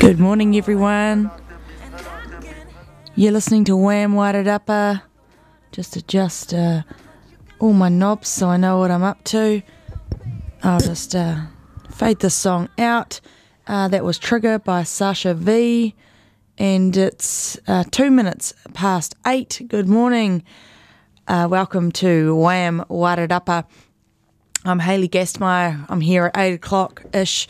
Good morning, everyone. You're listening to WHAM Wairarapa. Just adjust all my knobs so I know what I'm up to. I'll just fade this song out. That was Trigger by Sasha V. And it's 2 minutes past 8. Good morning. Welcome to WHAM Wairarapa. I'm Hayley Gastmeyer. I'm here at 8 o'clock-ish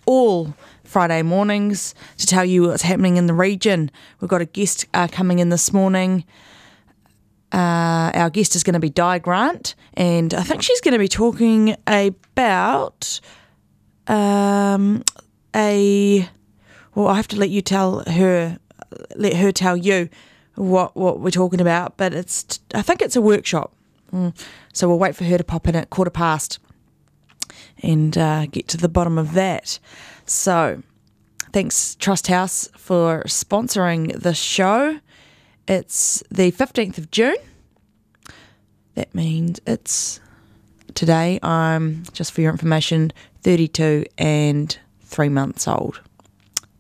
all Friday mornings to tell you what's happening in the region. We've got a guest coming in this morning. Our guest is going to be Di Grant, and I think she's going to be talking about I have to let her tell you what we're talking about, but I think it's a workshop. So we'll wait for her to pop in at 15:15 and get to the bottom of that. So thanks Trust House for sponsoring this show. It's the 15th of June. That means it's today. I'm, just for your information, 32 and 3 months old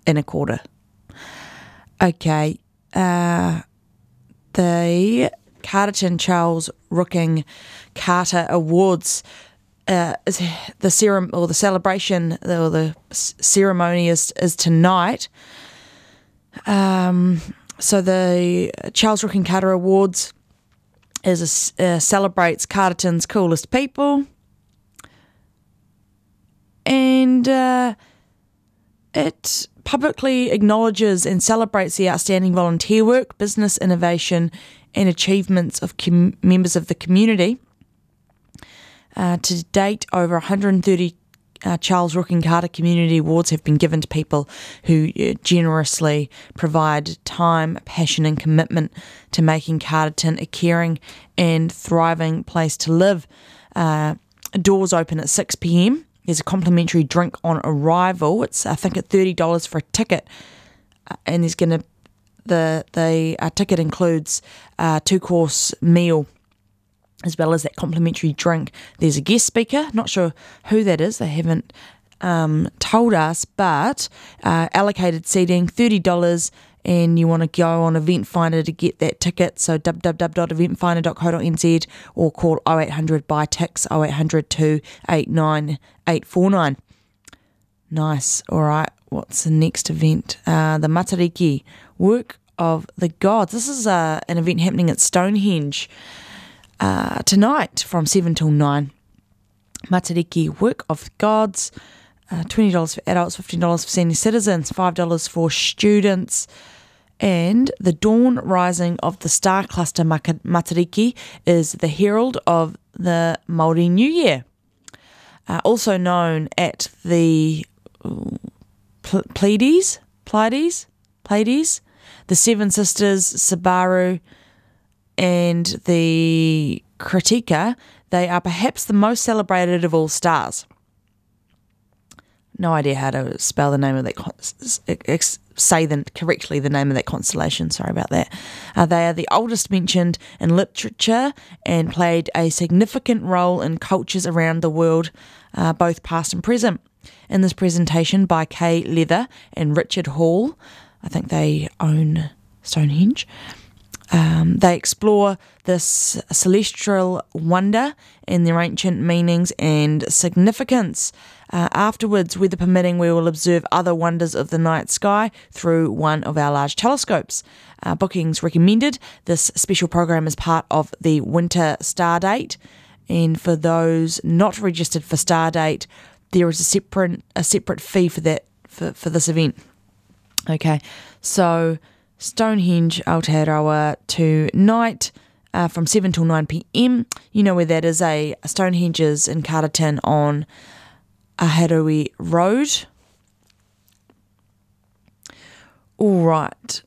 in a quarter. Okay. The Carterton Charles Rooking Carter Awards is the celebration or the ceremony is tonight. So the Charles Rooking Carter Awards celebrates Carterton's coolest people, and it publicly acknowledges and celebrates the outstanding volunteer work, business innovation, and achievements of members of the community. To date, over 130 Charles Rooking Carter Community Awards have been given to people who generously provide time, passion and commitment to making Carterton a caring and thriving place to live. Doors open at 6 p.m. There's a complimentary drink on arrival. It's, I think, at $30 for a ticket, and there's going to the ticket includes a 2-course meal as well as that complimentary drink. There's a guest speaker, not sure who that is, they haven't told us, but allocated seating, $30, and you want to go on Event Finder to get that ticket, so www.eventfinder.co.nz or call 0800 by TIX 0800 289 849. Nice. All right, what's the next event? The Matariki, Work of the Gods. This is an event happening at Stonehenge tonight from 7 till 9. Matariki, Work of the Gods, $20 for adults, $15 for senior citizens, $5 for students. And the dawn rising of the star cluster Matariki is the herald of the Māori New Year. Also known at the Pleiades, the Seven Sisters, Sabaru, and the Kritika. They are perhaps the most celebrated of all stars. No idea how to spell the name of that, correctly the name of that constellation, sorry about that. They are the oldest mentioned in literature and played a significant role in cultures around the world, both past and present. In this presentation by Kay Leather and Richard Hall, I think they own Stonehenge, they explore this celestial wonder and their ancient meanings and significance. Afterwards, weather permitting, we will observe other wonders of the night sky through one of our large telescopes. Bookings recommended. This special program is part of the Winter Stardate, and for those not registered for Stardate, there is a separate fee for that for this event. Okay, so Stonehenge, Aotearoa tonight from 7 till 9 p.m. You know where that is, Stonehenge is in Carterton on Aharui Road. All right.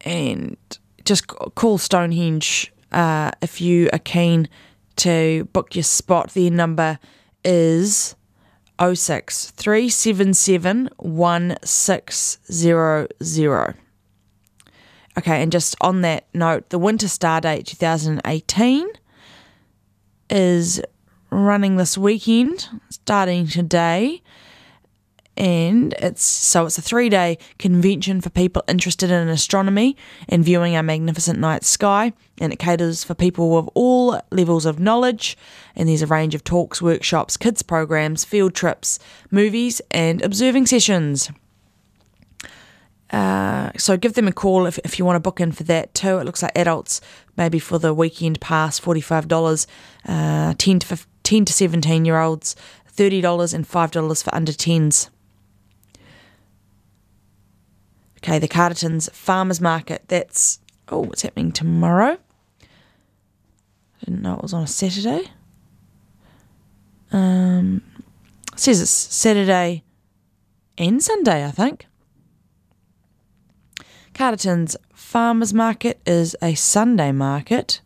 And just call Stonehenge if you are keen to book your spot. Their number is 06 377 1600. Okay, and just on that note, the Winter Stardate 2018 is running this weekend, starting today, and it's a 3-day convention for people interested in astronomy and viewing our magnificent night sky, and it caters for people of all levels of knowledge, and there's a range of talks, workshops, kids programs, field trips, movies and observing sessions. So give them a call if you want to book in for that too. It looks like adults, maybe for the weekend pass, $45, 10 to 17-year-olds, $30 and $5 for under 10s. Okay, the Carterton's Farmers Market. That's, what's happening tomorrow? I didn't know it was on a Saturday. It says it's Saturday and Sunday, I think. Carterton's Farmers Market is a Sunday market.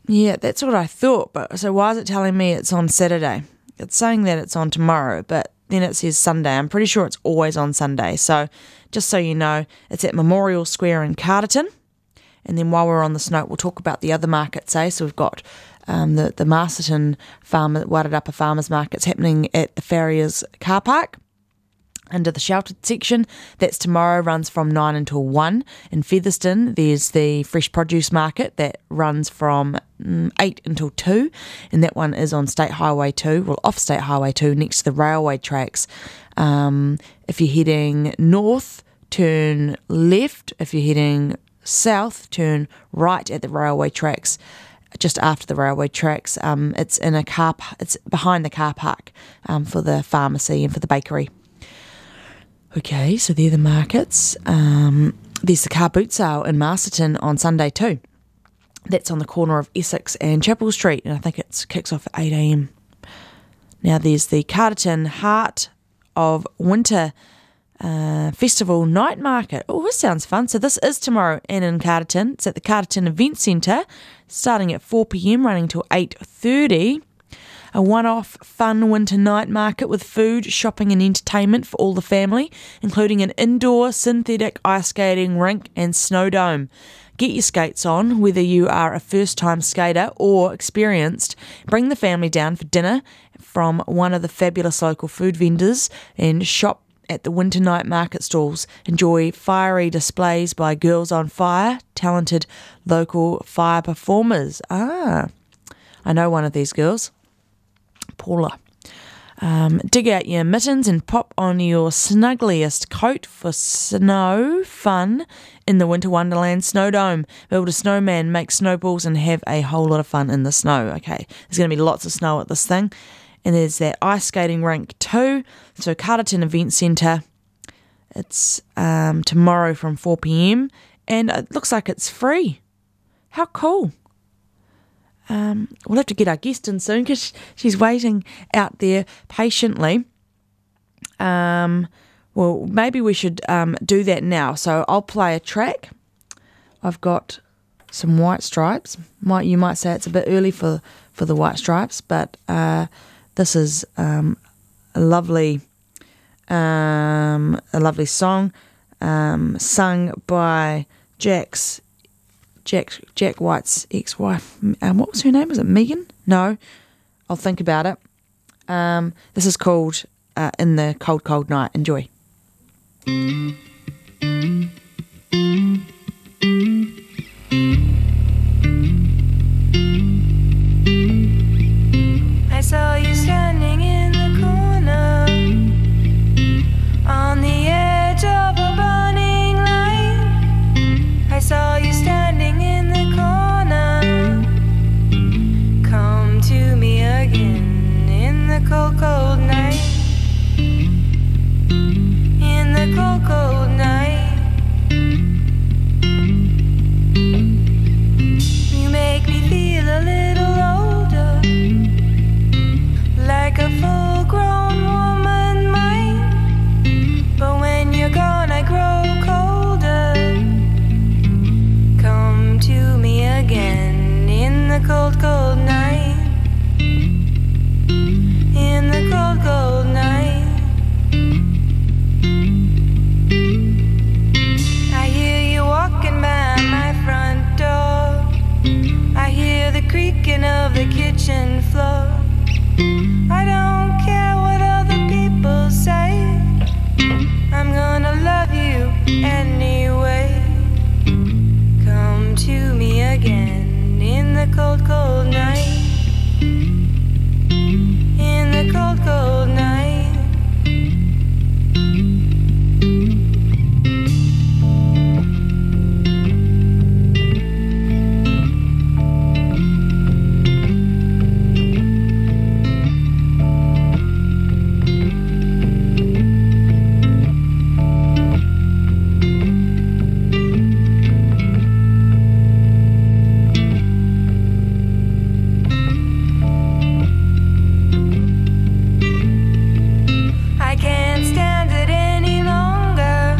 Yeah, that's what I thought, but so why is it telling me it's on Saturday? It's saying that it's on tomorrow, but then it says Sunday. I'm pretty sure it's always on Sunday. So just so you know, it's at Memorial Square in Carterton. And then while we're on this note, we'll talk about the other markets. So we've got the Masterton Wairarapa Farmers Market's happening at the Farriers car park under the sheltered section. That's tomorrow, runs from 9 until 1. In Featherston, there's the fresh produce market that runs from 8 until 2, and that one is on State Highway 2, off State Highway 2, next to the railway tracks. If you're heading north, turn left. If you're heading south, turn right at the railway tracks, just after the railway tracks. It's in it's behind the car park for the pharmacy and for the bakery. Okay, so they're the markets. There's the car boot sale in Masterton on Sunday too. That's on the corner of Essex and Chapel Street, and I think it kicks off at 8 a.m. Now there's the Carterton Heart of Winter Festival Night Market. Oh, this sounds fun. So this is tomorrow and in Carterton. It's at the Carterton Event Centre, starting at 4 p.m, running till 8:30. A one-off fun winter night market with food, shopping and entertainment for all the family, including an indoor synthetic ice skating rink and snow dome. Get your skates on, whether you are a first-time skater or experienced. Bring the family down for dinner from one of the fabulous local food vendors and shop at the winter night market stalls. Enjoy fiery displays by Girls on Fire, talented local fire performers. I know one of these girls. Paula. Dig out your mittens and pop on your snuggliest coat for snow fun in the Winter Wonderland Snow Dome. Build a snowman, make snowballs and have a whole lot of fun in the snow. Okay, there's going to be lots of snow at this thing. And there's that ice skating rink too. So Carterton Event Centre, it's tomorrow from 4 p.m. and it looks like it's free. How cool. We'll have to get our guest in soon because she's waiting out there patiently. Well, maybe we should do that now. So I'll play a track. I've got some White Stripes. You might say it's a bit early for the White Stripes, but this is a lovely song sung by Jack White's ex-wife. What was her name? Was it Megan? No, I'll think about it. This is called In the Cold, Cold Night. Enjoy. I saw you standing in the corner on the edge of a burning light. I saw you standing in the corner. Come to me again in the cold, cold night. In the cold, cold cold, cold night. In the cold, cold night. I can't stand it any longer.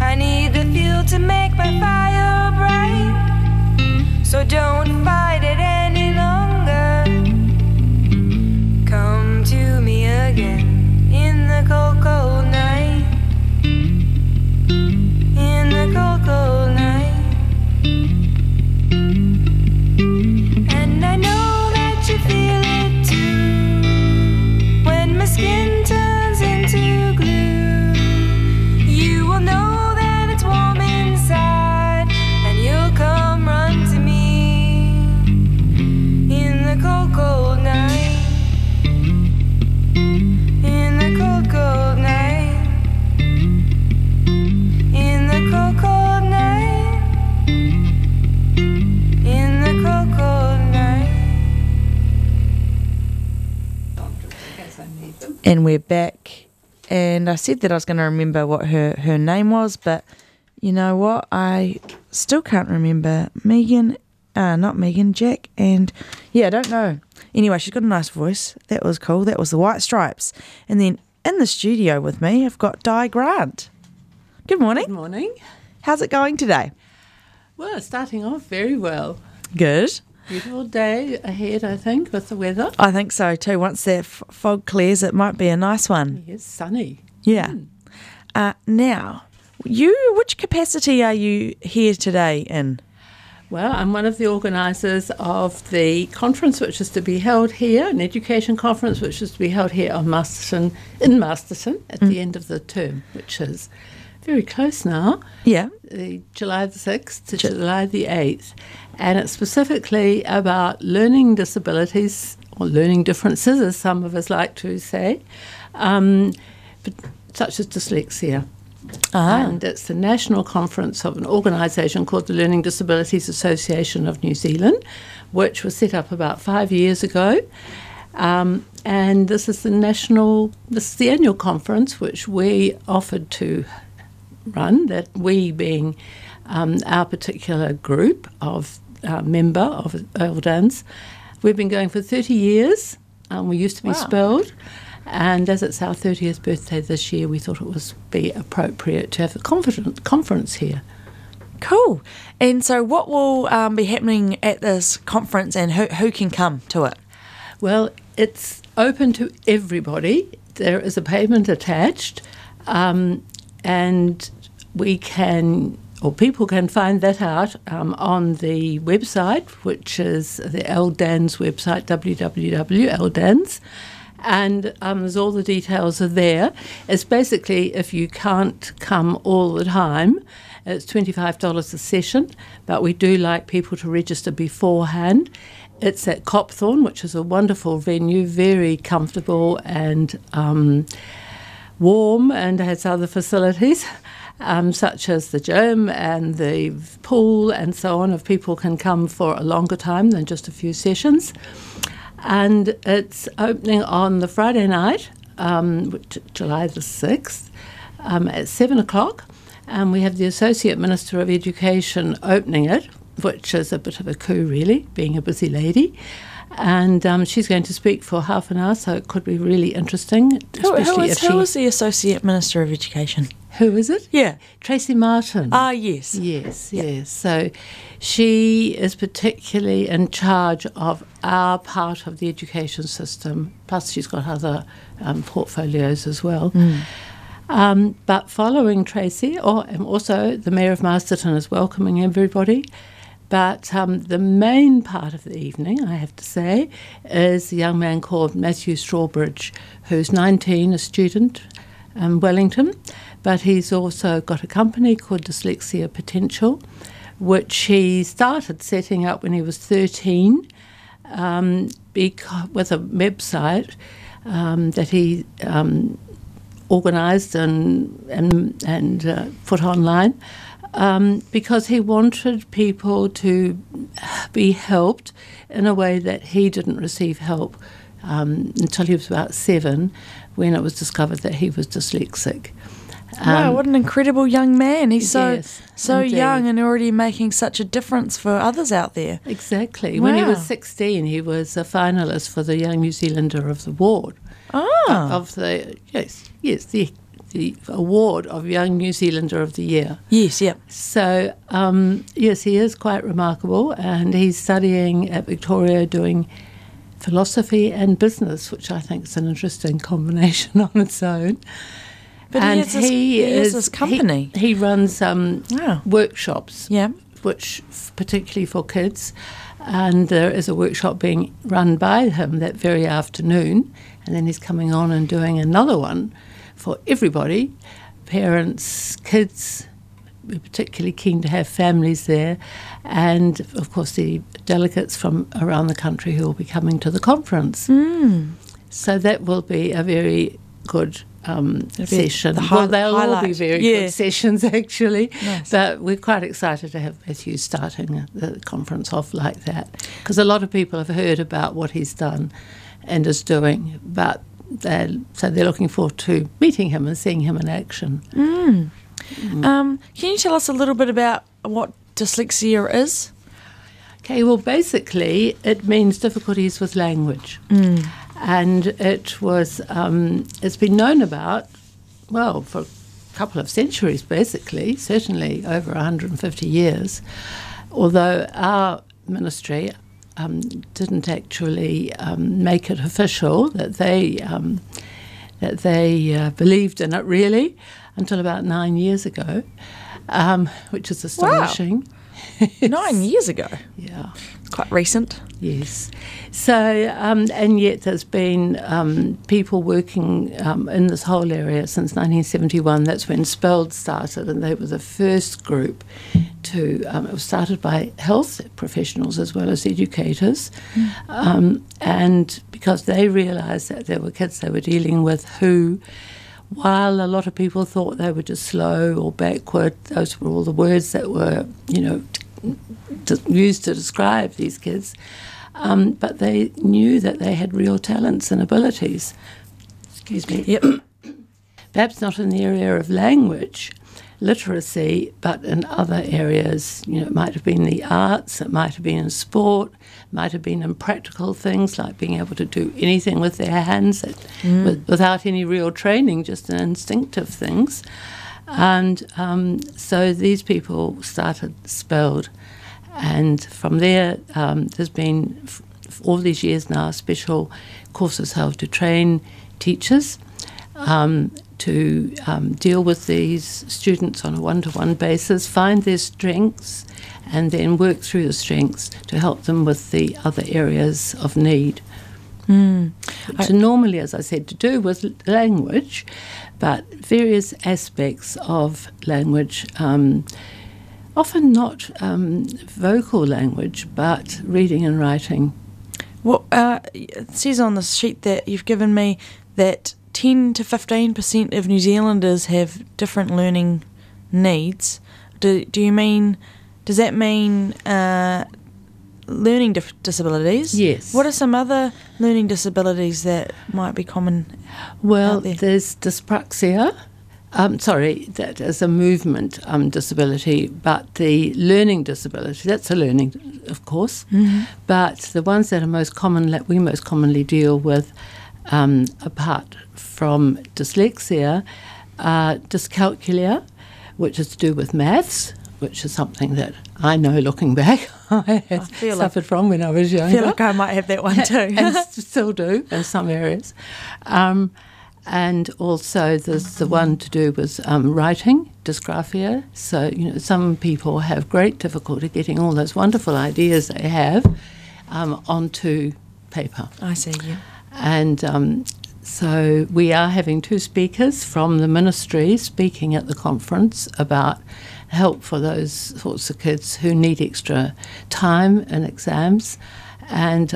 I need the fuel to make my fire bright. So don't fight it any longer. Come to me again in the cold, cold night. In the cold, cold night. And I know that you feel it too. When my skin turns into glue, you will know that it's warm inside, and you'll come run to me in the cold, cold night. In the cold, cold night. In the cold, cold night. In the cold, cold night. And we're back. And I said that I was going to remember what her name was, but you know what? I still can't remember not Megan, Jack, and yeah, I don't know. Anyway, she's got a nice voice. That was cool. That was the White Stripes. And then in the studio with me, I've got Di Grant. Good morning. Good morning. How's it going today? Well, it's starting off very well. Good. Beautiful day ahead, I think, with the weather. I think so too. Once that fog clears, it might be a nice one. Yes, sunny. Yeah. Now, which capacity are you here today in? Well, I'm one of the organisers of the conference which is to be held here, an education conference which is to be held here in Masterton at the end of the term, which is very close now. Yeah. July the 6th to July the 8th. And it's specifically about learning disabilities, or learning differences, as some of us like to say, but such as dyslexia. And it's the national conference of an organisation called the Learning Disabilities Association of New Zealand, which was set up about 5 years ago. And this is the annual conference which we offered to run, that we being our particular group of member of Eldons. We've been going for 30 years. We used to be spelled. And as it's our 30th birthday this year, we thought it would be appropriate to have a conference here. Cool. And so what will be happening at this conference, and who can come to it? Well, it's open to everybody. There is a payment attached, and we can, or people can find that out on the website, which is the Eldans website, www.eldans. And there's all the details are there. It's basically, if you can't come all the time, it's $25 a session, but we do like people to register beforehand. It's at Copthorne, which is a wonderful venue, very comfortable and warm, and has other facilities, such as the gym and the pool and so on, if people can come for a longer time than just a few sessions. And it's opening on the Friday night, July the 6th, at 7 o'clock. And we have the Associate Minister of Education opening it, which is a bit of a coup, really, being a busy lady. And she's going to speak for half an hour, so it could be really interesting. Who is the Associate Minister of Education? Who is it? Yeah. Tracy Martin. Ah, yes. Yes. So she is particularly in charge of our part of the education system, plus she's got other portfolios as well. But following Tracy, and also the Mayor of Masterton is welcoming everybody. But the main part of the evening, I have to say, is a young man called Matthew Strawbridge, who's 19, a student in Wellington, but he's also got a company called Dyslexia Potential, which he started setting up when he was 13 with a website that he organised and put online because he wanted people to be helped in a way that he didn't receive help until he was about 7, when it was discovered that he was dyslexic. Wow, what an incredible young man. He's Yes, so indeed. young and already making such a difference for others out there. Exactly. When he Wow. was 16, he was a finalist for the Young New Zealander of the Award. Of the the award of Young New Zealander of the Year. Yes, yep. So, yes, he is quite remarkable, and he's studying at Victoria doing philosophy and business, which I think is an interesting combination on its own. But and he has this company. He runs Wow. workshops, Yeah. which particularly for kids, and there is a workshop being run by him that very afternoon, and then he's coming on and doing another one for everybody, parents, kids. We're particularly keen to have families there, and of course the delegates from around the country who will be coming to the conference. So that will be a very good session. They'll all be very good sessions actually, Nice. but we're quite excited to have Matthew starting the conference off like that, because a lot of people have heard about what he's done and is doing, but they're looking forward to meeting him and seeing him in action. Can you tell us a little bit about what dyslexia is? Okay, well, basically, it means difficulties with language. And it was, it's been known about, well, for a couple of centuries, basically, certainly over 150 years, although our ministry didn't actually make it official that they believed in it, really, until about 9 years ago, which is astonishing. 9 years ago. Yeah. It's quite recent. Yes. So, and yet there's been people working in this whole area since 1971. That's when Spelled started, and they were the first group to, it was started by health professionals as well as educators. And because they realised that there were kids they were dealing with who, while a lot of people thought they were just slow or backward, those were all the words that were, used to describe these kids. But they knew that they had real talents and abilities. Excuse me. Yep. Perhaps not in the area of language, literacy, but in other areas. It might have been the arts, it might have been in sport, it might have been in practical things like being able to do anything with their hands without any real training, just instinctive things. And so these people started Spelled. And from there, there's been, all these years now, special courses held to train teachers to deal with these students on a one-to-one basis, find their strengths, and then work through the strengths to help them with the other areas of need. Which are normally, as I said, to do with language, but various aspects of language, often not vocal language, but reading and writing. Well, it says on the sheet that you've given me that 10 to 15% of New Zealanders have different learning needs. Does that mean learning disabilities? Yes. What are some other learning disabilities that might be common Well, out there? there's dyspraxia. That is a movement disability, but the learning disability, that's a learning, of course, but the ones that are we most commonly deal with, apart from dyslexia, are dyscalculia, which is to do with maths, which is something that I know looking back I had suffered from when I was younger. I feel like I might have that one too. And still do in some areas. And also there's the one to do with writing, dysgraphia. So, some people have great difficulty getting all those wonderful ideas they have onto paper. I see, yeah. And So we are having 2 speakers from the ministry speaking at the conference about help for those sorts of kids who need extra time in exams and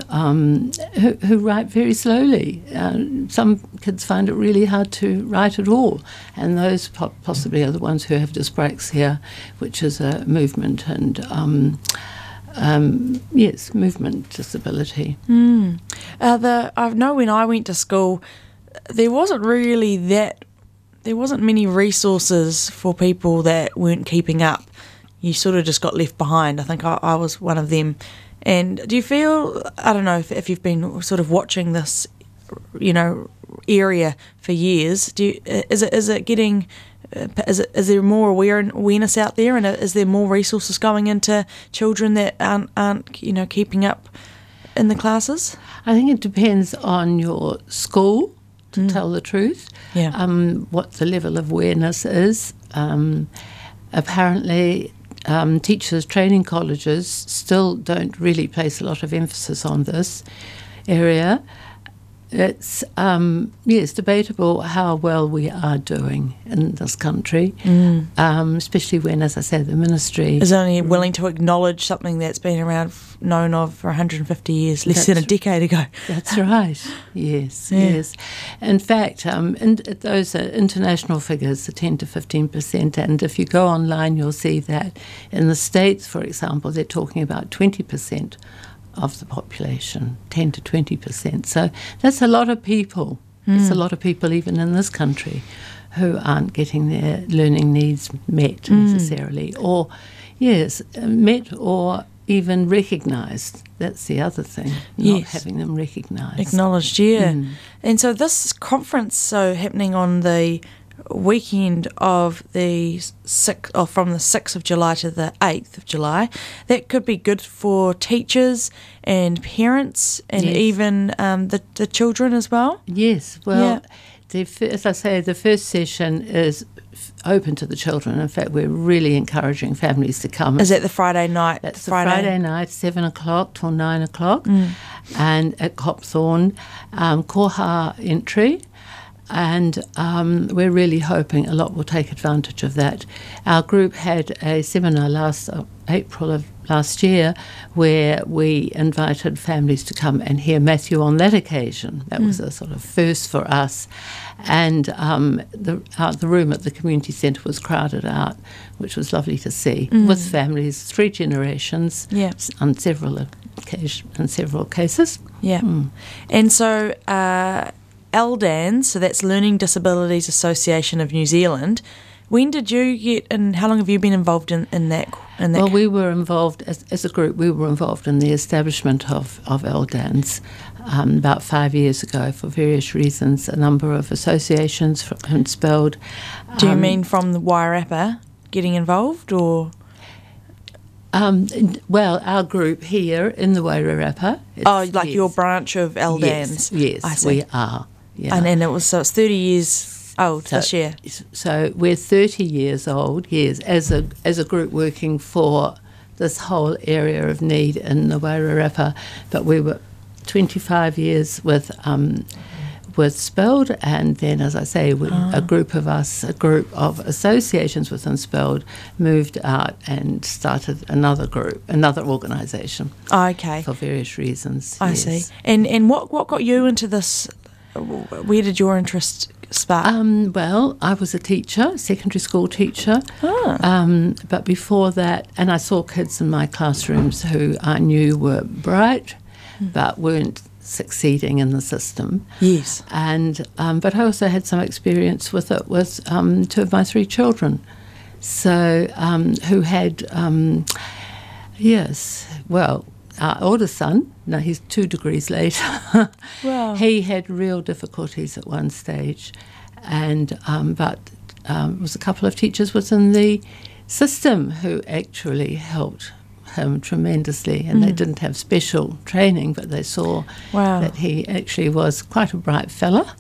who write very slowly. Some kids find it really hard to write at all, and those possibly are the ones who have dyspraxia, which is a movement and movement disability. I know when I went to school, there wasn't many resources for people that weren't keeping up. You sort of just got left behind. I think I was one of them. And do you feel, I don't know if you've been sort of watching this, area for years, is there more awareness out there, and is there more resources going into children that aren't keeping up in the classes? I think it depends on your school, to tell the truth. Yeah. What the level of awareness is. Apparently, teachers training colleges still don't really place a lot of emphasis on this area. It's debatable how well we are doing in this country, especially when, as I said, the ministry is only willing to acknowledge something that's been known of for 150 years, less than a decade ago. That's right. Yes, yes. In fact, those are international figures, the 10 to 15%, and if you go online, you'll see that in the States, for example, they're talking about 20% of the population, 10 to 20%. So that's a lot of people. It's a lot of people even in this country who aren't getting their learning needs met necessarily, or met or even recognised. That's the other thing, not having them recognised. Acknowledged, And so this conference happening on the weekend of the 6th, from the 6th of July to the 8th of July, that could be good for teachers and parents and even the children as well. Yes, well, as I say, the first session is open to the children. In fact, we're really encouraging families to come. Is that the Friday night? That's the Friday night, 7 o'clock till 9 o'clock, and at Copthorne, Koha entry. And we're really hoping a lot will take advantage of that. Our group had a seminar April of last year where we invited families to come and hear Matthew on that occasion. That was a sort of first for us. And the room at the community centre was crowded out, which was lovely to see, with families, 3 generations, on several cases. Yeah. And so LDANS, so that's Learning Disabilities Association of New Zealand. When did you get, and how long have you been involved in that? Well, we were involved, as a group, we were involved in the establishment of LDANS about 5 years ago for various reasons, a number of associations from spelled. Do you mean from the Wairarapa getting involved, or...? Well, our group here in the Wairarapa. Your branch of LDANS. Yes, I see. We are. Yeah. And it's 30 years old this year. So we're 30 years old, as a group working for this whole area of need in the Wairarapa. But we were 25 years with Spelled, and then, as I say, a group of associations within Spelled moved out and started another organisation. Okay. For various reasons. I see. And what got you into this? Where did your interest spark? Well, I was a teacher, secondary school teacher. But before that, and I saw kids in my classrooms who I knew were bright, but weren't succeeding in the system. Yes. And but I also had some experience with it with 2 of my 3 children. So who had our oldest son, now he's 2 degrees later. Wow. He had real difficulties at one stage, and but it was a couple of teachers within the system who actually helped him tremendously, and they didn't have special training, but they saw that he actually was quite a bright fella,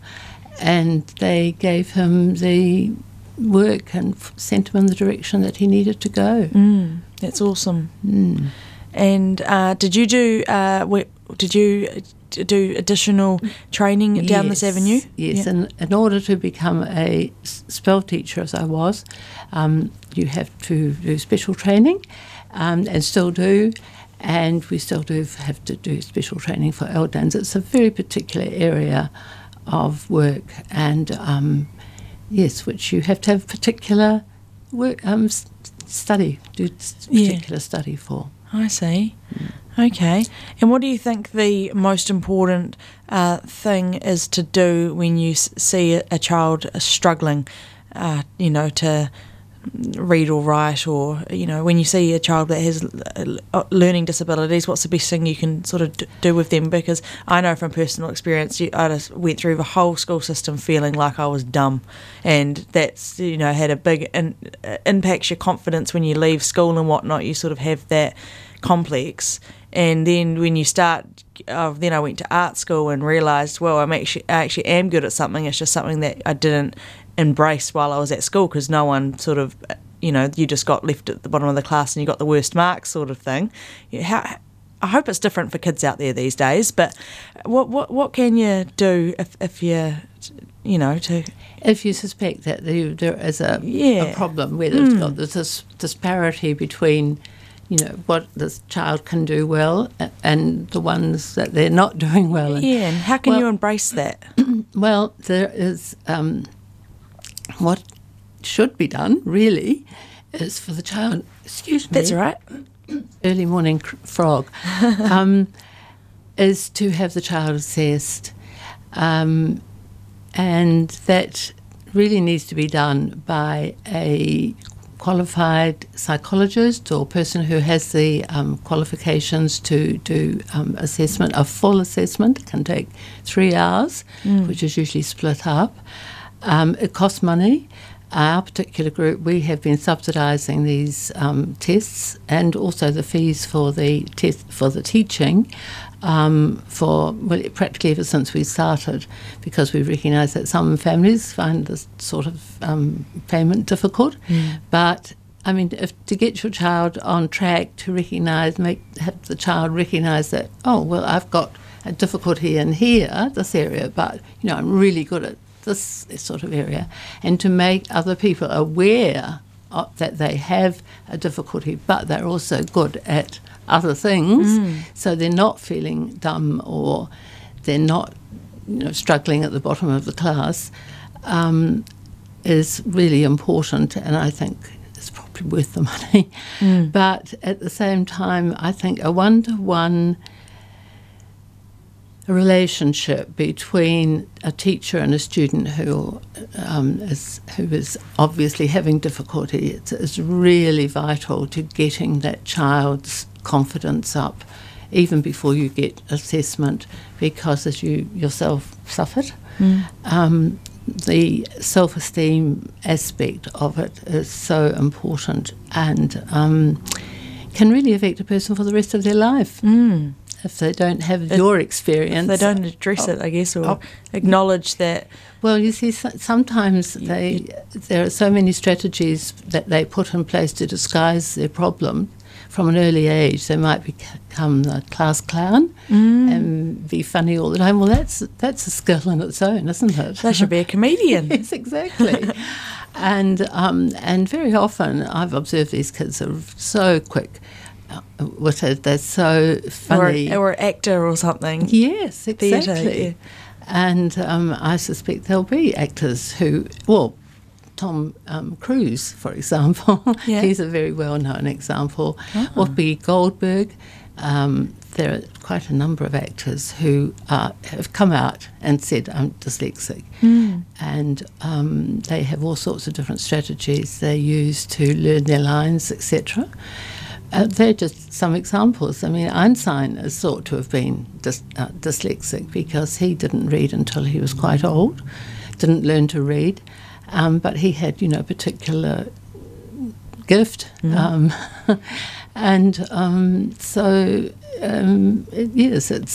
and they gave him the work and sent him in the direction that he needed to go. That's awesome. And did do additional training down this avenue? Yes, and in order to become a spell teacher, as I was, you have to do special training, and still do. And we still do have to do special training for LDANs. It's a very particular area of work, and yes, which you have to have particular work study for. I see. Okay. And what do you think the most important thing is to do when you see a child struggling, to read or write, or when you see a child that has learning disabilities, what's the best thing you can sort of do with them? Because I know from personal experience, I just went through the whole school system feeling like I was dumb, and that's had a big impacts your confidence when you leave school and whatnot. You sort of have that complex, and then when you start, then I went to art school and realised, well, I actually am good at something. It's just something that I didn't embrace while I was at school, because no one sort of, you just got left at the bottom of the class and you got the worst marks sort of thing. I hope it's different for kids out there these days, but what can you do if you if you suspect that there is a problem where there's got this disparity between what this child can do well and the ones that they're not doing well. And how can you embrace that? Well, there is what should be done, really, is for the child, excuse me. That's all right. Early morning frog, is to have the child assessed. And that really needs to be done by a qualified psychologist or person who has the qualifications to do assessment. A full assessment can take 3 hours, which is usually split up. It costs money. Our particular group, we have been subsidising these tests, and also the fees for the teaching practically ever since we started, because we recognise that some families find this sort of payment difficult. But I mean, to get your child on track, to have the child recognise that, I've got a difficulty in this area, but I'm really good at this sort of area, and to make other people aware that they have a difficulty, but they're also good at other things, so they're not feeling dumb or they're not struggling at the bottom of the class, is really important, and I think it's probably worth the money. But at the same time, I think a one-to-one relationship between a teacher and a student who is obviously having difficulty is really vital to getting that child's confidence up, even before you get assessment, because as you yourself suffered, the self-esteem aspect of it is so important, and can really affect a person for the rest of their life. If they don't have your experience. If they don't address it, I guess, or acknowledge that. Well, you see, sometimes there are so many strategies that they put in place to disguise their problem from an early age. They might become the class clown and be funny all the time. Well, that's a skill in its own, isn't it? They should be a comedian. Yes, exactly. And very often I've observed these kids are so quick. They're so funny. Or actor or something. Yes, exactly. Theatre, And I suspect there'll be actors who, Tom Cruise, for example, he's a very well-known example. Whoopi Goldberg. There are quite a number of actors who have come out and said, I'm dyslexic. And they have all sorts of different strategies they use to learn their lines, etc. They're just some examples. I mean, Einstein is thought to have been dyslexic because he didn't read until he was quite old, didn't learn to read, but he had, a particular gift. Yes,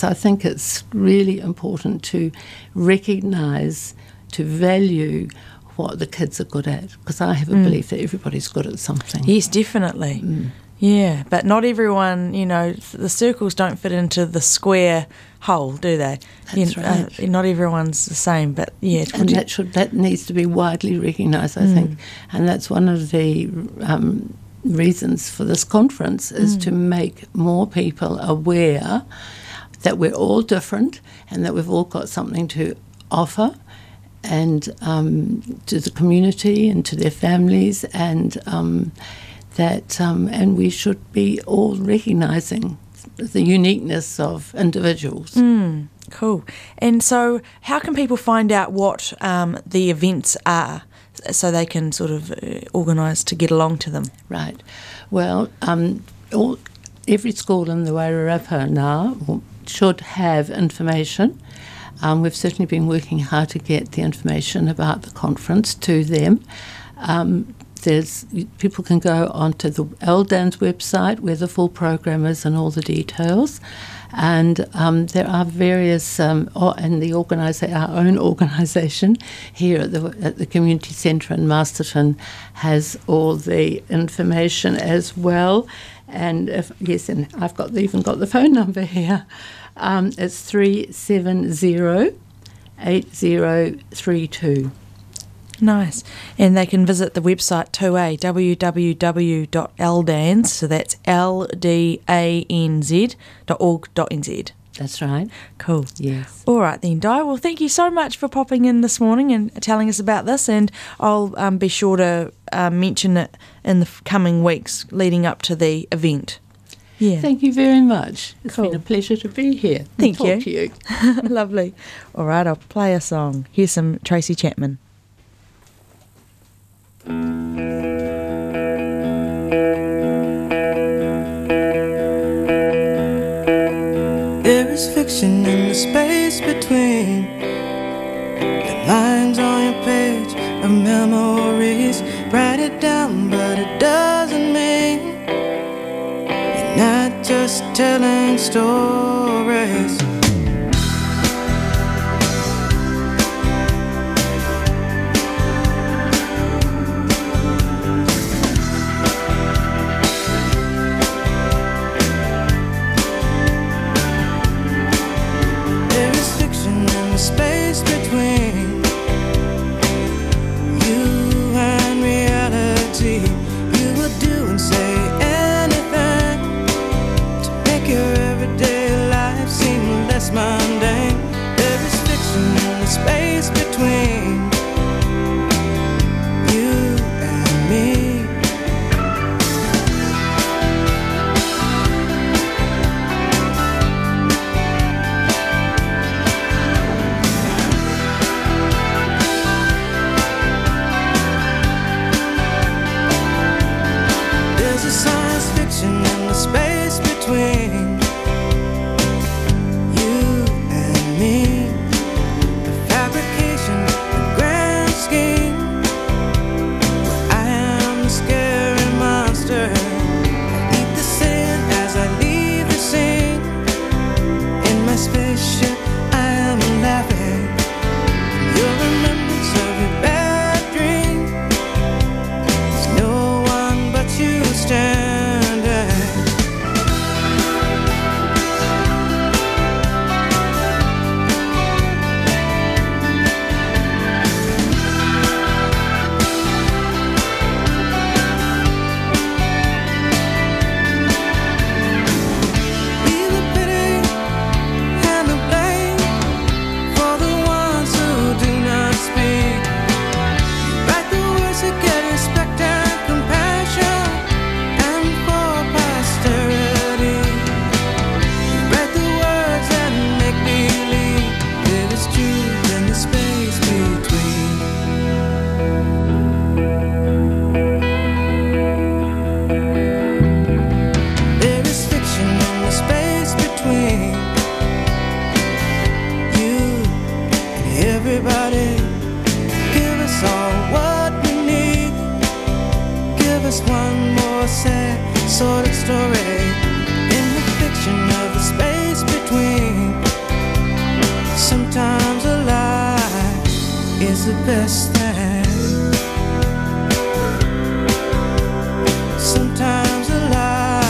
I think it's really important to recognise, to value what the kids are good at, because I have a belief that everybody's good at something. Yes, definitely. Yeah, but not everyone, the circles don't fit into the square hole, do they? That's right. Not everyone's the same, but yeah. And that needs to be widely recognised, I think. And that's one of the reasons for this conference is to make more people aware that we're all different and that we've all got something to offer and to the community and to their families, and and we should be all recognising the uniqueness of individuals. Cool. And so how can people find out what the events are so they can sort of organise to get along to them? Right. Well, every school in the Wairarapa now should have information. We've certainly been working hard to get the information about the conference to them. People can go onto the LDAN's website where the full program is and all the details. And there are various, and our own organisation here at the community centre in Masterton has all the information as well. And and I've even got the phone number here. It's 370-8032. Nice. And they can visit the website too, www.ldans, so that's LDANZ.org.nz. That's right. Cool. Yes. All right then, Di. Well, thank you so much for popping in this morning and telling us about this, and I'll be sure to mention it in the coming weeks leading up to the event. Yeah. Thank you very much. It's Cool. been a pleasure to be here. Thank and you. talk to you. Lovely. All right, I'll play a song. Here's some Tracy Chapman. There is fiction in the space between the lines on your page of memories. Write it down, but it doesn't mean you're not just telling stories. Space between you and reality. You will do and say anything to make your everyday life seem less mundane. There is fiction in the space between you and me. In the space between you and me, the fabrication, the grand scheme, where I am the scary monster. I eat the sand as I leave the scene. In my spaceship I am laughing. Your remembrance of your bad dream. There's no one but you stand. Everybody, give us all what we need. Give us one more sad, sordid story in the fiction of the space between. Sometimes a lie is the best thing. Sometimes a lie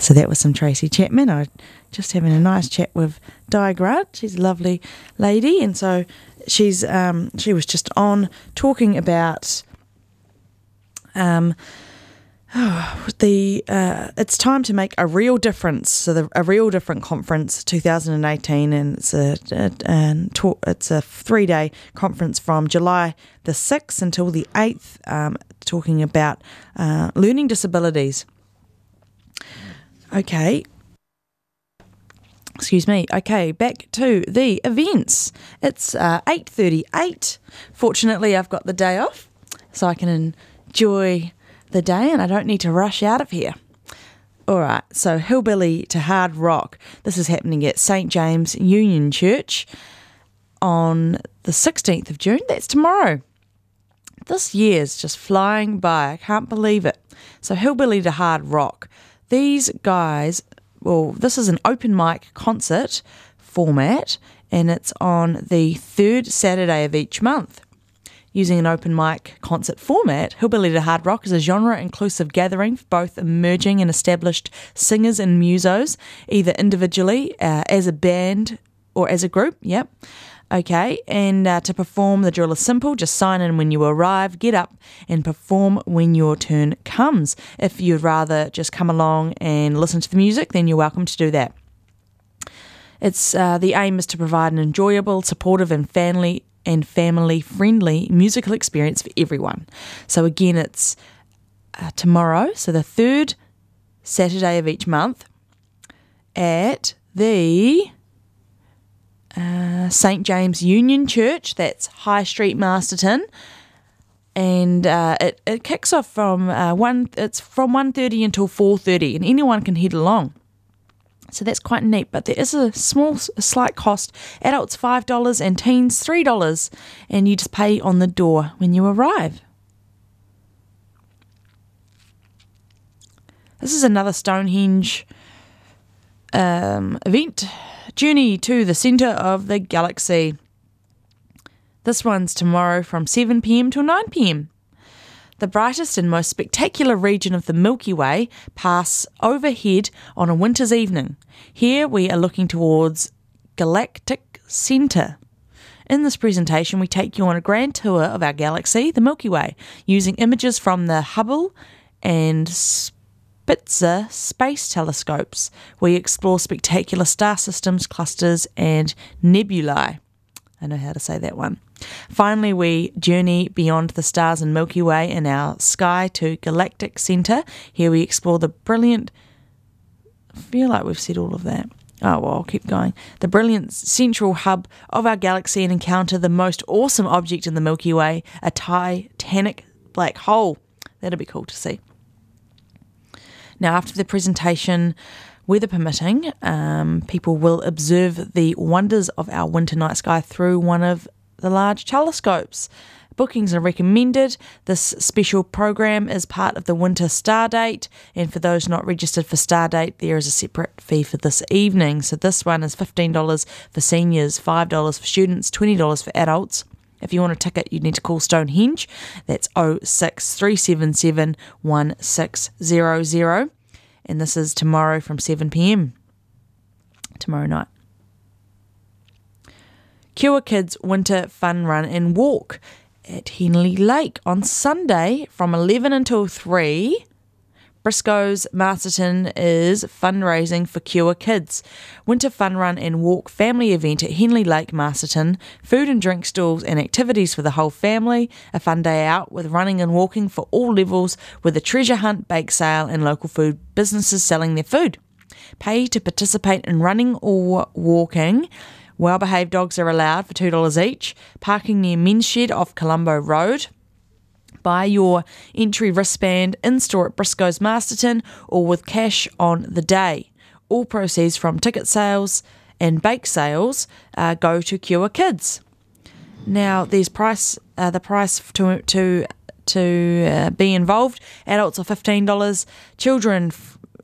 So that was some Tracy Chapman. I just having a nice chat with Di Grant. She's a lovely lady, and so she was just on talking about it's time to make a real difference. So a real different conference 2018, and it's a 3-day conference from July the 6th until the 8th, talking about learning disabilities. Okay. Excuse me. Okay, back to the events. It's 8:38. Fortunately, I've got the day off, so I can enjoy the day and I don't need to rush out of here. All right, so Hillbilly to Hard Rock. This is happening at St. James Union Church on the 16th of June. That's tomorrow. This year's just flying by. I can't believe it. So Hillbilly to Hard Rock. These guys, well, this is an open mic concert format, and it's on the third Saturday of each month. Using an open mic concert format, Hillbilly to Hard Rock is a genre-inclusive gathering for both emerging and established singers and musos, either individually, as a band, or as a group. Yep. Okay, and to perform, the drill is simple. Just sign in when you arrive, get up and perform when your turn comes. If you'd rather just come along and listen to the music, then you're welcome to do that. It's the aim is to provide an enjoyable, supportive and family-friendly musical experience for everyone. So again, it's tomorrow, so the third Saturday of each month at the St. James Union Church, that's High Street, Masterton, and it kicks off from 1:30 until 4:30, and anyone can head along. So that's quite neat, but there is a slight cost. Adults $5 and teens $3, and you just pay on the door when you arrive. This is another Stonehenge event. Journey to the centre of the galaxy. This one's tomorrow from 7 p.m. till 9 p.m. The brightest and most spectacular region of the Milky Way pass overhead on a winter's evening. Here we are looking towards galactic centre. In this presentation, we take you on a grand tour of our galaxy, the Milky Way, using images from the Hubble and Spitzer space telescopes. We explore spectacular star systems, clusters, and nebulae. I know how to say that one. Finally, we journey beyond the stars and Milky Way in our sky to galactic centre. Here we explore the brilliant... I feel like we've said all of that. Oh, well, I'll keep going. The brilliant central hub of our galaxy and encounter the most awesome object in the Milky Way, a titanic black hole. That'd be cool to see. Now, after the presentation, weather permitting, people will observe the wonders of our winter night sky through one of the large telescopes. Bookings are recommended. This special program is part of the Winter Stardate, and for those not registered for Stardate, there is a separate fee for this evening. So this one is $15 for seniors, $5 for students, $20 for adults. If you want a ticket, you need to call Stonehenge. That's 06377 1600. And this is tomorrow from 7 p.m. tomorrow night. Cure Kids Winter Fun Run and Walk at Henley Lake on Sunday from 11 until 3. Briscoe's Masterton is fundraising for Cure Kids. Winter Fun Run and Walk family event at Henley Lake, Masterton. Food and drink stalls and activities for the whole family. A fun day out with running and walking for all levels with a treasure hunt, bake sale and local food businesses selling their food. Pay to participate in running or walking. Well-behaved dogs are allowed for $2 each. Parking near Men's Shed off Colombo Road. Buy your entry wristband in-store at Briscoe's Masterton or with cash on the day. All proceeds from ticket sales and bake sales go to Cure Kids. Now, there's the price to be involved. Adults are $15, children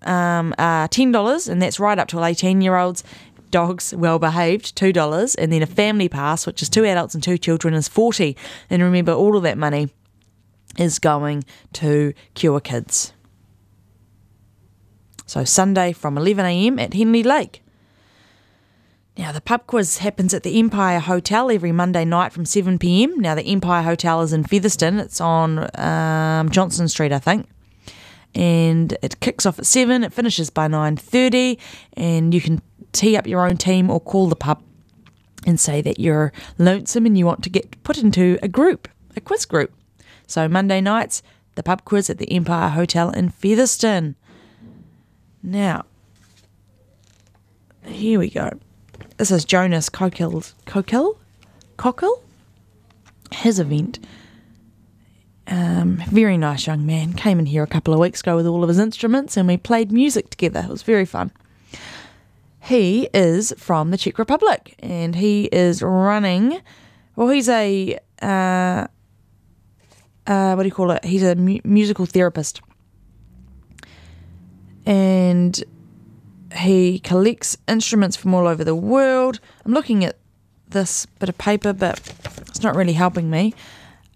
are $10, and that's right up to 18-year-olds. Dogs, well-behaved, $2, and then a family pass, which is 2 adults and 2 children, is $40. And remember, all of that money is going to Cure Kids. So Sunday from 11 a.m. at Henley Lake. Now, the pub quiz happens at the Empire Hotel every Monday night from 7 p.m. Now, the Empire Hotel is in Featherston. It's on Johnson Street, I think. And it kicks off at 7. It finishes by 9:30. And you can tee up your own team or call the pub and say that you're lonesome and you want to get put into a quiz group. So Monday nights, the pub quiz at the Empire Hotel in Featherston. Now, here we go. This is Jonas Cockle, his event. Very nice young man. Came in here a couple of weeks ago with all of his instruments and we played music together. It was very fun. He is from the Czech Republic and he is running, well, he's a, He's a musical therapist. And he collects instruments from all over the world. I'm looking at this bit of paper, but it's not really helping me.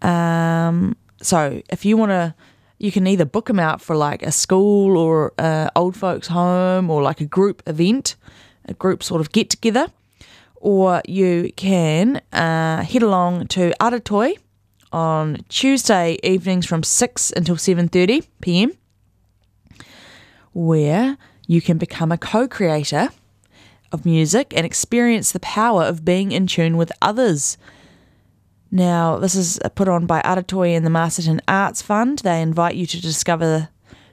So if you want to, you can either book him out for like a school or old folks home or like a group event, a group sort of get together, or you can head along to Aratoi on Tuesday evenings from 6 until 7:30 p.m, where you can become a co-creator of music and experience the power of being in tune with others. Now, this is put on by Aratoi and the Masterton Arts Fund. They invite you to discover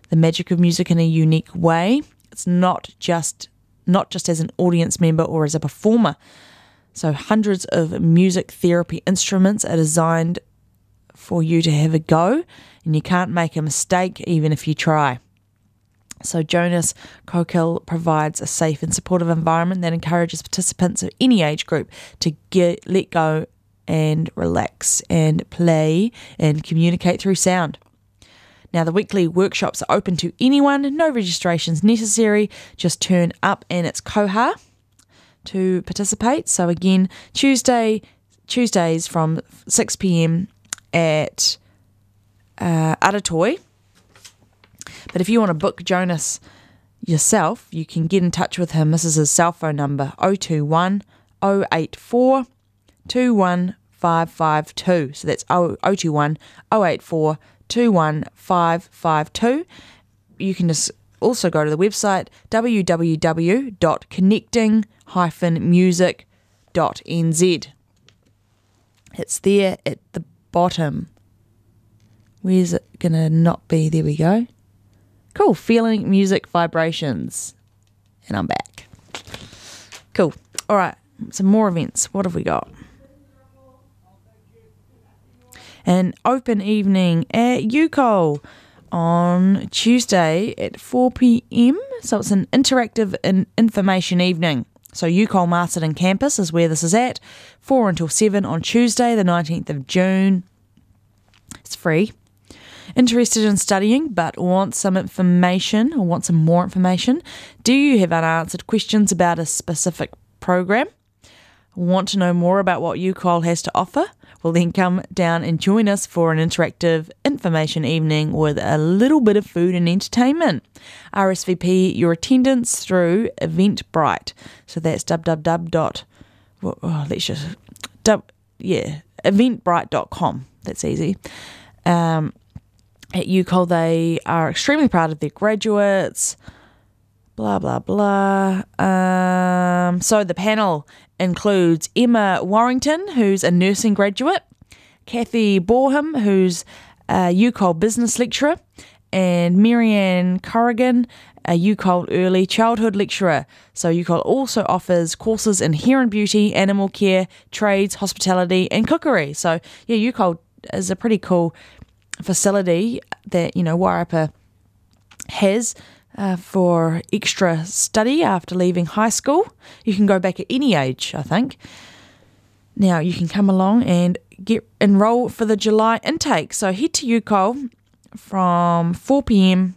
the magic of music in a unique way. It's not just as an audience member or as a performer. So hundreds of music therapy instruments are designed for you to have a go, and you can't make a mistake even if you try. So Jonas Cockle provides a safe and supportive environment that encourages participants of any age group to let go and relax and play and communicate through sound. Now, the weekly workshops are open to anyone, no registrations necessary, just turn up and it's koha to participate. So again, Tuesdays from 6 p.m. at Aratoi. But if you want to book Jonas yourself, you can get in touch with him. This is his cell phone number, 021 084 21552. So that's 021 084 21552. You can just also go to the website www.connecting-music.nz. It's there at the bottom. Where's it going to not be? There we go. Cool. Feeling music vibrations. And I'm back. Cool. All right. Some more events. What have we got? An open evening at UCOL on Tuesday at 4 p.m. So it's an interactive information evening. So UCOL Masterton campus is where this is at. 4 until 7 on Tuesday, the 19th of June. It's free. Interested in studying but want some information or want some more information? Do you have unanswered questions about a specific program? Want to know more about what UCOL has to offer? Well, then come down and join us for an interactive information evening with a little bit of food and entertainment. RSVP your attendance through Eventbrite. So that's eventbrite.com. That's easy. At UCOL, they are extremely proud of their graduates. Blah, blah, blah. So the panel includes Emma Warrington, who's a nursing graduate, Kathy Borham, who's a UCOL business lecturer, and Marianne Corrigan, a UCOL early childhood lecturer. So UCOL also offers courses in hair and beauty, animal care, trades, hospitality, and cookery. So yeah, UCOL is a pretty cool facility that, Wairarapa has for extra study after leaving high school. You can go back at any age, I think. Now you can come along and enroll for the July intake. So head to UCOL from 4 p.m.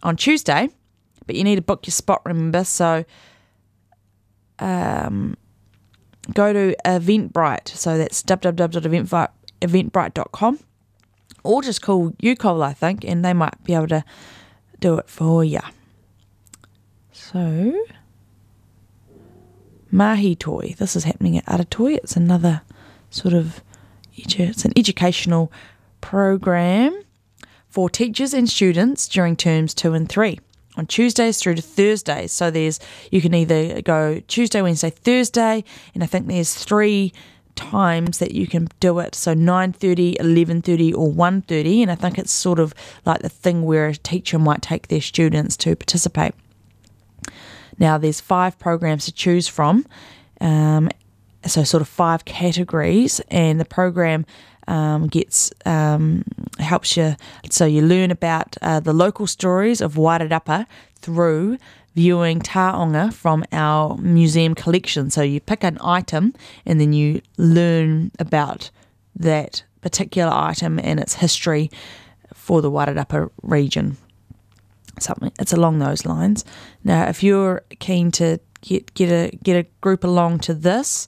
on Tuesday, but you need to book your spot, remember. So go to Eventbrite. So that's www.eventbrite.com, or just call UCOL, I think, and they might be able to do it for you. So, Mahi Toi. This is happening at Aratoi. It's another sort of, it's an educational program for teachers and students during terms 2 and 3 on Tuesdays through to Thursdays. So you can either go Tuesday, Wednesday, Thursday, and I think there's 3 times that you can do it. So 9:30, 11:30 or 1:30, and I think it's sort of like the thing where a teacher might take their students to participate. Now there's 5 programs to choose from, so sort of 5 categories, and the program helps you, so you learn about the local stories of Wairarapa through viewing taonga from our museum collection. So you pick an item and then you learn about that particular item and its history for the Wairarapa region. It's along those lines. Now, if you're keen to get a group along to this,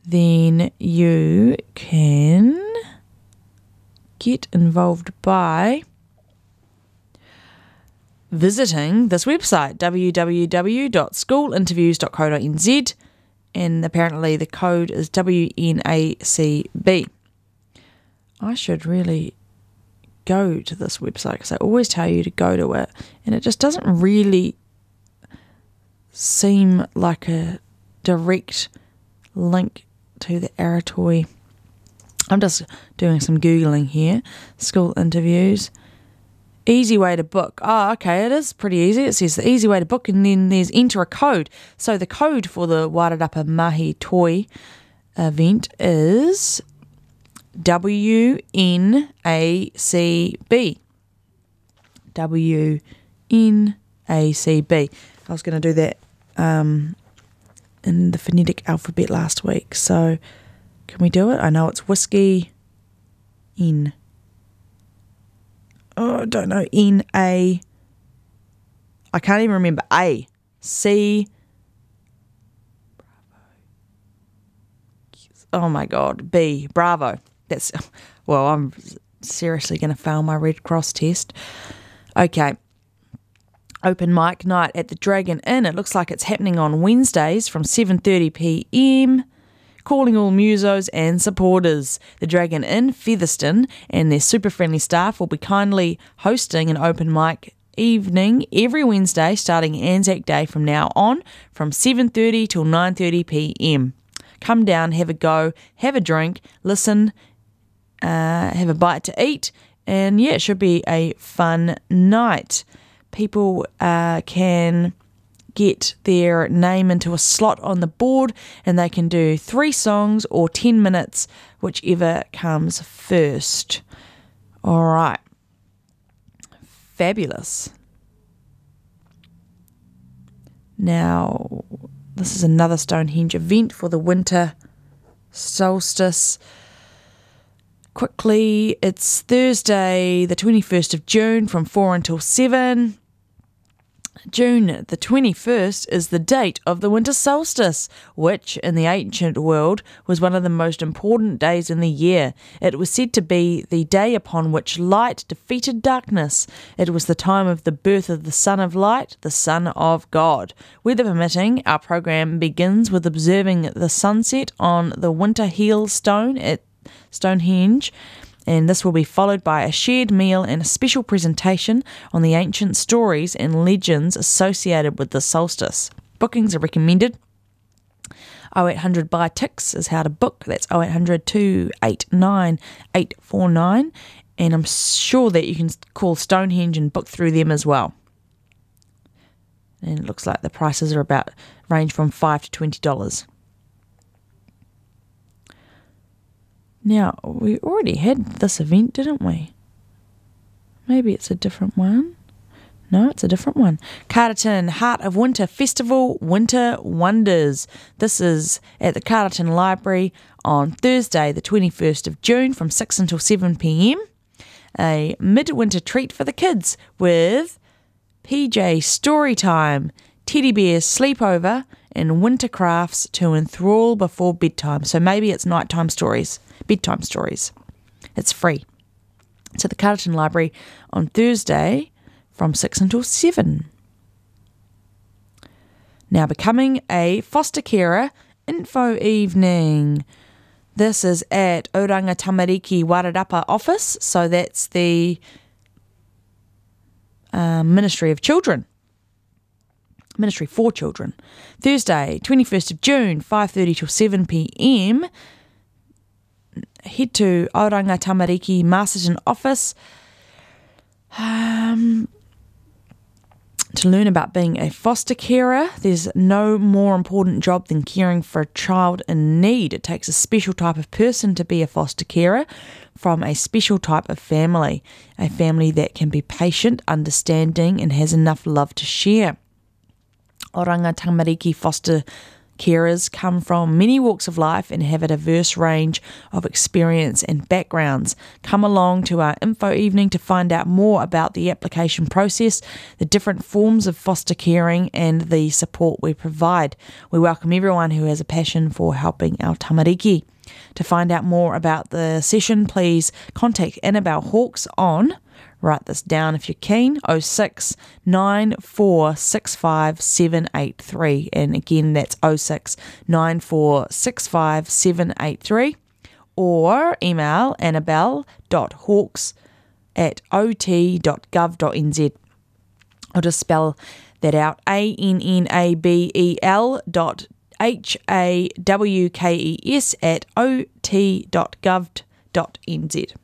then you can get involved by visiting this website, www.schoolinterviews.co.nz, and apparently the code is WNACB. I should really go to this website because I always tell you to go to it, and it just doesn't really seem like a direct link to the Aratoi. I'm just doing some Googling here. School interviews. Easy way to book. Oh, okay, it is pretty easy. It says the easy way to book, and then there's enter a code. So the code for the Wairarapa Mahi Toi event is WNACB. WNACB. I was going to do that in the phonetic alphabet last week. So can we do it? I know it's whiskey N. Oh, I don't know. N-A. I can't even remember. A. C. Oh my God. B. Bravo. Well, I'm seriously going to fail my Red Cross test. Okay. Open mic night at the Dragon Inn. It looks like it's happening on Wednesdays from 7:30 p.m. Calling all musos and supporters. The Dragon Inn, Featherston, and their super friendly staff will be kindly hosting an open mic evening every Wednesday starting Anzac Day from now on from 7:30 till 9:30 p.m. Come down, have a go, have a drink, listen, have a bite to eat, and yeah, it should be a fun night. People can get their name into a slot on the board, and they can do 3 songs or 10 minutes, whichever comes first. All right. Fabulous. Now, this is another Stonehenge event for the winter solstice. Quickly, it's Thursday, the 21st of June from 4 until 7. June the 21st is the date of the winter solstice, which in the ancient world was one of the most important days in the year. It was said to be the day upon which light defeated darkness. It was the time of the birth of the Son of Light, the Son of God. Weather permitting, our program begins with observing the sunset on the winter heel stone at Stonehenge, and this will be followed by a shared meal and a special presentation on the ancient stories and legends associated with the solstice. Bookings are recommended. 0800 buy ticks is how to book. That's 0800 289 849, and I'm sure that you can call Stonehenge and book through them as well. And it looks like the prices are range from $5 to $20. Now, we already had this event, didn't we? Maybe it's a different one. No, it's a different one. Carterton Heart of Winter Festival, Winter Wonders. This is at the Carterton Library on Thursday, the 21st of June from 6 until 7 p.m. A midwinter treat for the kids with PJ story time, teddy bears sleepover, and winter crafts to enthrall before bedtime. So maybe it's nighttime stories. Bedtime stories. It's free. So the Carterton Library on Thursday from 6 until 7. Now, becoming a foster carer info evening. This is at Oranga Tamariki Wairarapa office, so that's the Ministry of Children. Ministry for Children. Thursday, 21st of June, 5:30 till 7 p.m. Head to Oranga Tamariki Masterton office to learn about being a foster carer. There's no more important job than caring for a child in need. It takes a special type of person to be a foster carer from a special type of family, a family that can be patient, understanding, and has enough love to share. Oranga Tamariki foster carers come from many walks of life and have a diverse range of experience and backgrounds. Come along to our info evening to find out more about the application process, the different forms of foster caring, and the support we provide. We welcome everyone who has a passion for helping our tamariki. To find out more about the session, please contact Annabelle Hawkes on, write this down if you're keen, 06 9465 783. And again, that's 06 9465 783. Or email annabelle.hawkes@ot.gov.nz. I'll just spell that out, ANNABELHAWKES@ot.gov.nz.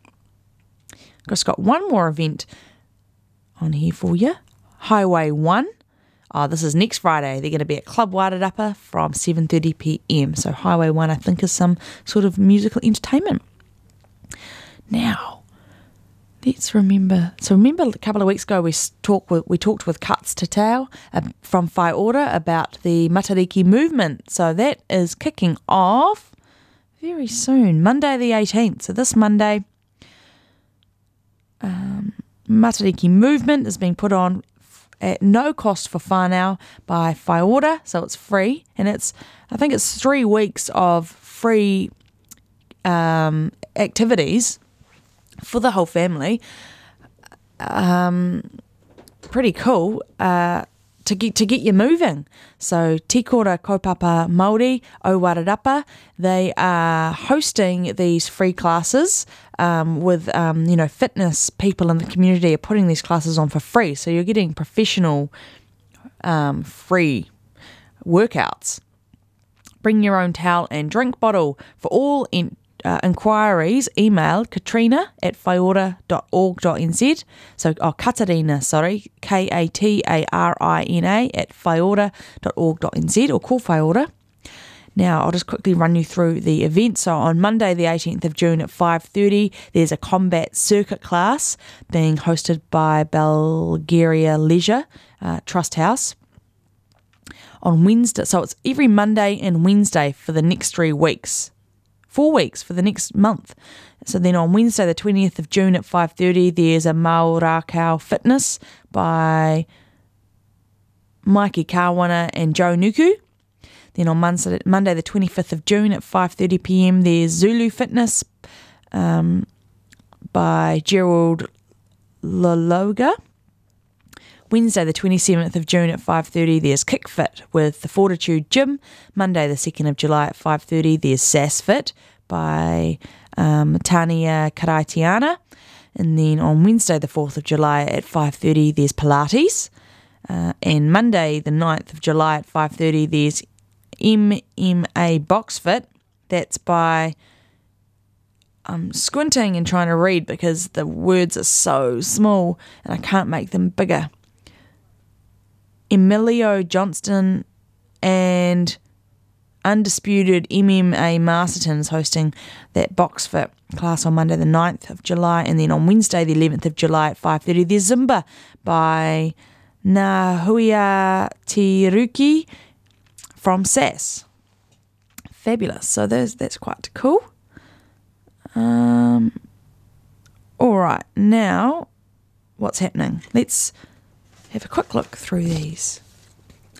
Just got one more event on here for you. Highway 1. This is next Friday. They're going to be at Club Wairarapa from 7:30 p.m. So Highway 1, I think, is some sort of musical entertainment. Now, let's remember. So remember a couple of weeks ago we talked with Cuts Te Tau from Whaiora about the Matariki movement. So that is kicking off very soon, Monday the 18th. So this Monday, Matariki movement is being put on at no cost for whānau by Whaiora, so it's free, and I think it's 3 weeks of free activities for the whole family. Pretty cool to get you moving. So Te Kora Kaupapa Māori o Wairarapa, they are hosting these free classes with fitness people in the community are putting these classes on for free. So you're getting professional free workouts. Bring your own towel and drink bottle. For all inquiries, email katrina@whaiora.org.nz. So, Katarina, Katarina @whaiora.org.nz, or call Whaiora. Now, I'll just quickly run you through the event. So on Monday, the 18th of June at 5:30, there's a combat circuit class being hosted by Bulgaria Leisure Trust House. On Wednesday, so it's every Monday and Wednesday for the next 3 weeks. 4 weeks for the next month. So then on Wednesday, the 20th of June at 5:30, there's a Maurakau Fitness by Mikey Kawana and Joe Nuku. Then on Monday, the 25th of June at 5:30 p.m, there's Zulu Fitness by Gerald Laloga. Wednesday, the 27th of June at 5:30, there's Kick Fit with the Fortitude Gym. Monday, the 2nd of July at 5:30, there's Sass Fit by Tania Karaitiana. And then on Wednesday, the 4th of July at 5:30, there's Pilates. And Monday, the 9th of July at 5:30, there's MMA Box Fit. That's by... I'm squinting and trying to read because the words are so small and I can't make them bigger. Emilio Johnston and Undisputed MMA Masterton is hosting that Box Fit class on Monday the 9th of July, and then on Wednesday the 11th of July at 5:30 there's Zumba by Nahuia Tiruki from SAS. Fabulous. So that's quite cool. All right, now what's happening? Let's have a quick look through these.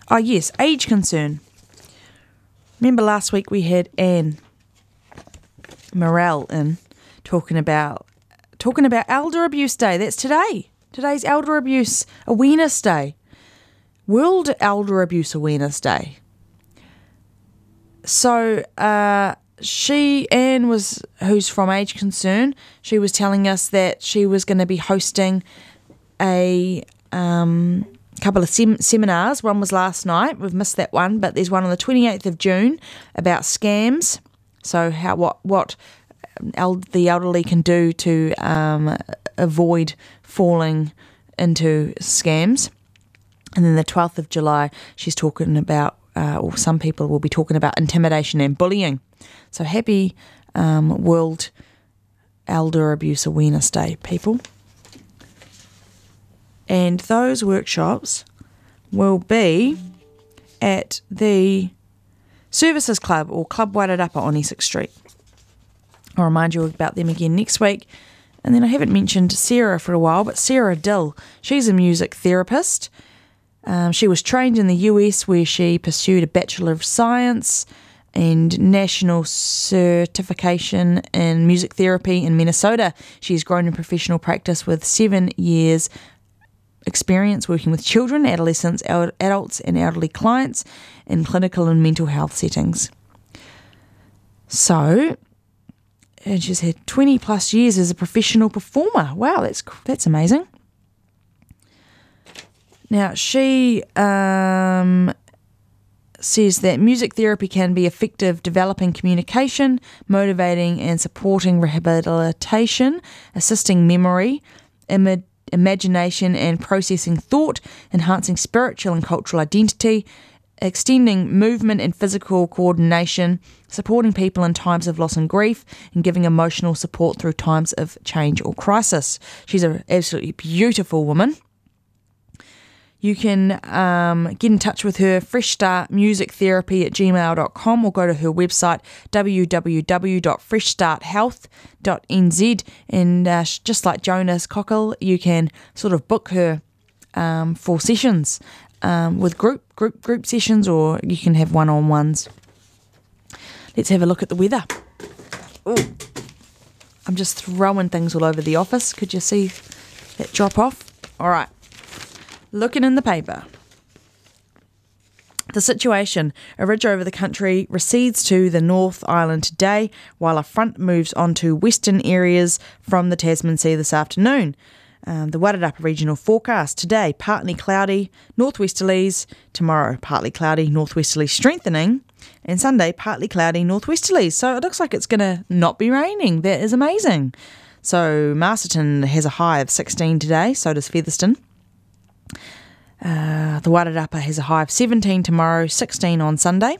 Oh yes, age concern. Remember last week we had Anne Morell in talking about Elder Abuse Day. That's today. Today's Elder Abuse Awareness Day. World Elder Abuse Awareness Day. So Anne who's from Age Concern, she was telling us that she was going to be hosting a couple of seminars. One was last night. We've missed that one, but there's one on the 28th of June about scams. So what the elderly can do to avoid falling into scams. And then the 12th of July, she's talking about, or some people will be talking about intimidation and bullying. So happy World Elder Abuse Awareness Day, people. And those workshops will be at the Services Club or Club Wairarapa on Essex Street. I'll remind you about them again next week. And then I haven't mentioned Sarah for a while, but Sarah Dill, she's a music therapist. She was trained in the US where she pursued a Bachelor of Science and National Certification in Music Therapy in Minnesota. She's grown in professional practice with 7 years experience working with children, adolescents, adults and elderly clients in clinical and mental health settings. So, and she's had 20 plus years as a professional performer. Wow, that's amazing. Now, she says that music therapy can be effective developing communication, motivating and supporting rehabilitation, assisting memory, imagination and processing thought, enhancing spiritual and cultural identity, extending movement and physical coordination, supporting people in times of loss and grief, and giving emotional support through times of change or crisis. She's an absolutely beautiful woman. You can get in touch with her, freshstartmusictherapy@gmail.com, or go to her website, www.freshstarthealth.nz. And just like Jonas Cockle, you can sort of book her for sessions with group sessions, or you can have one-on-ones. Let's have a look at the weather. Ooh, I'm just throwing things all over the office. Could you see that drop off? All right. Looking in the paper. The situation. A ridge over the country recedes to the North Island today, while a front moves onto western areas from the Tasman Sea this afternoon. The Wairarapa regional forecast today, partly cloudy, northwesterlies. Tomorrow, partly cloudy, northwesterly strengthening. And Sunday, partly cloudy, northwesterlies. So it looks like it's going to not be raining. That is amazing. So Masterton has a high of 16 today, so does Featherston. The Wairarapa has a high of 17 tomorrow, 16 on Sunday.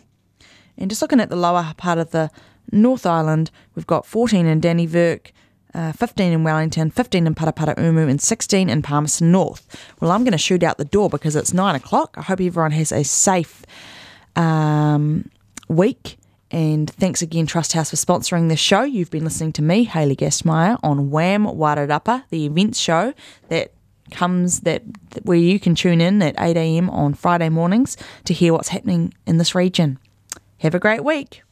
And just looking at the lower part of the North Island, we've got 14 in Dannevirke, 15 in Wellington, 15 in Paraparaumu, and 16 in Palmerston North. Well, I'm going to shoot out the door because it's 9 o'clock. I hope everyone has a safe week. And thanks again, Trust House, for sponsoring this show. You've been listening to me, Hayley Gastmeyer, on WHAM Wairarapa, the events show that comes where you can tune in at 8 a.m. on Friday mornings to hear what's happening in this region. Have a great week.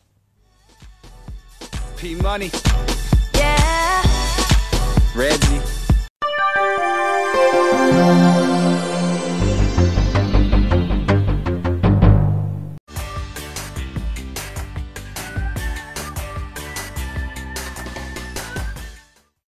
P Money. Yeah. Reggie.